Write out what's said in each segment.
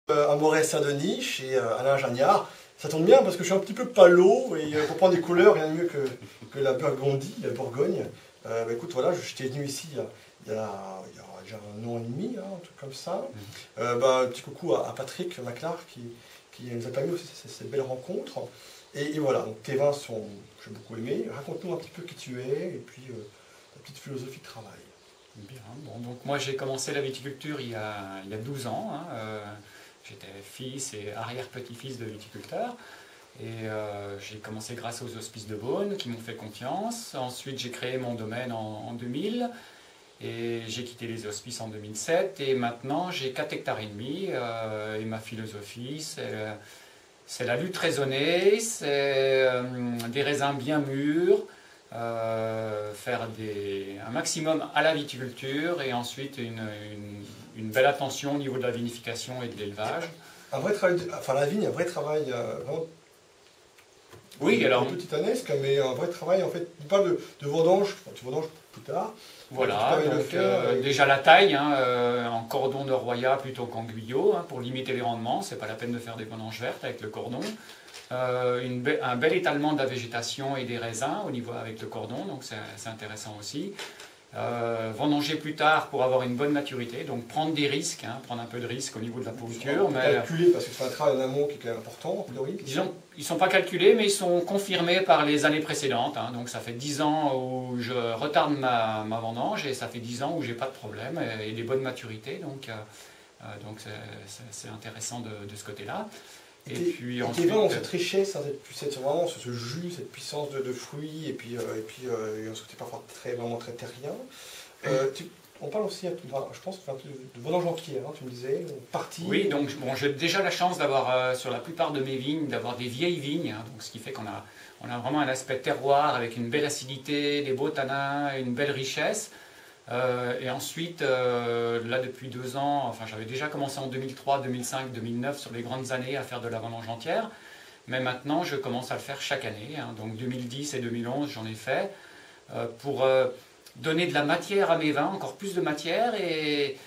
À Moret-Saint-Denis, chez Alain Jagnard. Ça tombe bien parce que je suis un petit peu palo et pour prendre des couleurs, rien de mieux que la Burgondie, la Bourgogne. Écoute, voilà, j'étais venu ici il y a déjà un an et demi, hein, un truc comme ça. Un petit coucou à Patrick Maclar qui nous a permis aussi cette belle rencontre. Et voilà, donc tes vins sont, j'ai beaucoup aimé. Raconte-nous un petit peu qui tu es et puis ta petite philosophie de travail. Bien, bon, donc moi j'ai commencé la viticulture il y a 12 ans. J'étais fils et arrière-petit-fils de viticulteur. Et j'ai commencé grâce aux Hospices de Beaune qui m'ont fait confiance. Ensuite j'ai créé mon domaine en 2000 et j'ai quitté les Hospices en 2007. Et maintenant j'ai 4 hectares et demi et ma philosophie c'est la lutte raisonnée, c'est des raisins bien mûrs, faire un maximum à la viticulture et ensuite une belle attention au niveau de la vinification et de l'élevage. Un vrai travail, enfin la vigne, un vrai travail vraiment. Oui, alors. Un peu titanesque, mais un vrai travail en fait. Tu parles de vendange, tu vendanges plus tard. Voilà, donc déjà la taille, en cordon de Roya plutôt qu'en guyot, pour limiter les rendements, c'est pas la peine de faire des vendanges vertes avec le cordon. Un bel étalement de la végétation et des raisins au niveau avec le cordon, donc c'est intéressant aussi. Vendanger plus tard pour avoir une bonne maturité, donc prendre des risques, prendre un peu de risque au niveau de la pourriture. Calculer, parce que c'est un travail en amont qui est quand même important, a priori. Disons, ils ne sont pas calculés, mais ils sont confirmés par les années précédentes. Donc ça fait 10 ans où je retarde ma vendange et ça fait 10 ans où j'ai pas de problème et des bonnes maturités. Donc c'est intéressant de ce côté-là. Et puis ensuite, tes vins ont cette richesse, vraiment ce jus, cette puissance de fruits, et puis un côté parfois vraiment très terrien. On parle aussi, je pense, de vendange entière, tu me disais, partie. Oui, donc j'ai déjà la chance d'avoir, sur la plupart de mes vignes, d'avoir des vieilles vignes, donc ce qui fait qu'on a vraiment un aspect terroir avec une belle acidité, des beaux tanins, une belle richesse. Et ensuite, là depuis 2 ans, enfin j'avais déjà commencé en 2003, 2005, 2009 sur les grandes années à faire de la vendange entière, mais maintenant je commence à le faire chaque année, donc 2010 et 2011 j'en ai fait, pour donner de la matière à mes vins, encore plus de matière, et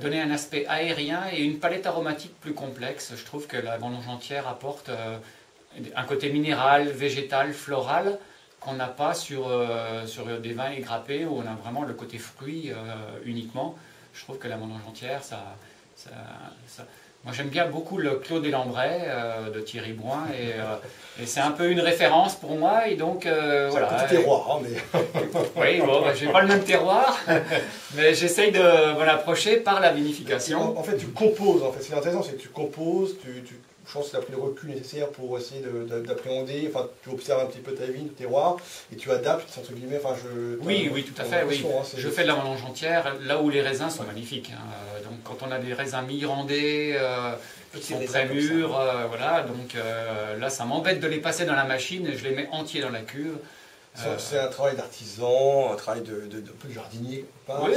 donner un aspect aérien et une palette aromatique plus complexe. Je trouve que la vendange entière apporte un côté minéral, végétal, floral, qu'on n'a pas sur des vins égrappés où on a vraiment le côté fruit uniquement. Je trouve que la vendange entière, moi j'aime bien beaucoup le Clos des Lambrais de Thierry Bouin et c'est un peu une référence pour moi et donc voilà. C'est un petit terroir, mais... Oui, bon, j'ai pas le même terroir, mais j'essaye de me l'approcher par la vinification. En fait, tu composes, en fait, c'est intéressant, c'est que tu composes, je pense que tu as pris le recul nécessaire pour essayer d'appréhender, enfin tu observes un petit peu ta vigne, ton terroir, et tu adaptes, entre guillemets, Oui, tout à fait, oui. Je fais de la vendange entière là où les raisins sont magnifiques. Donc quand on a des raisins mi-randés, qui sont très mûrs, voilà, donc là ça m'embête de les passer dans la machine, et je les mets entiers dans la cuve. C'est un travail d'artisan, un travail de peu de jardinier. Oui,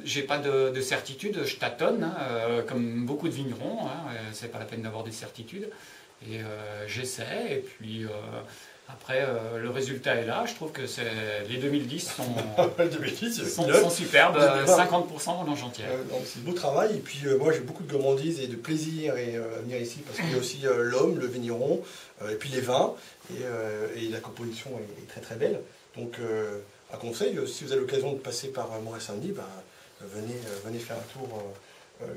j'ai pas de certitude, je tâtonne, comme beaucoup de vignerons, c'est pas la peine d'avoir des certitudes. Et j'essaie, et puis après le résultat est là, je trouve que les 2010 sont superbes, 50% vendange entière. C'est beau travail, et puis moi j'ai beaucoup de gourmandise et de plaisir à venir ici, parce qu'il y a aussi l'homme, le vigneron, et puis les vins, et la composition est très très belle. Donc un conseil, si vous avez l'occasion de passer par Moret-Saint-Denis, venez faire un tour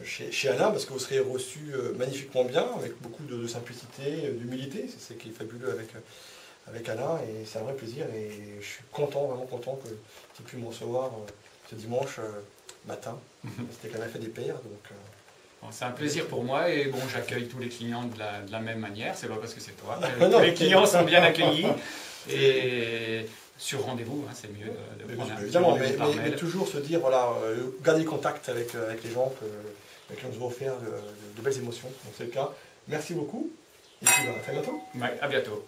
chez Alain, parce que vous serez reçu magnifiquement bien, avec beaucoup de simplicité, d'humilité. C'est ce qui est fabuleux avec Alain, et c'est un vrai plaisir, et je suis content, vraiment content que tu aies pu me recevoir ce dimanche matin. C'était quand même fait des pairs, donc... C'est un plaisir pour moi, et bon, j'accueille tous les clients de la même manière, c'est pas parce que c'est toi. Tous les clients sont bien accueillis, et sur rendez-vous, c'est mieux de prendre un petit rendez-vous par mail. Mais toujours se dire, voilà, garder contact avec les gens avec qui on se va offrir de belles émotions, donc c'est le cas. Merci beaucoup, et puis à très bientôt. Ouais, à bientôt.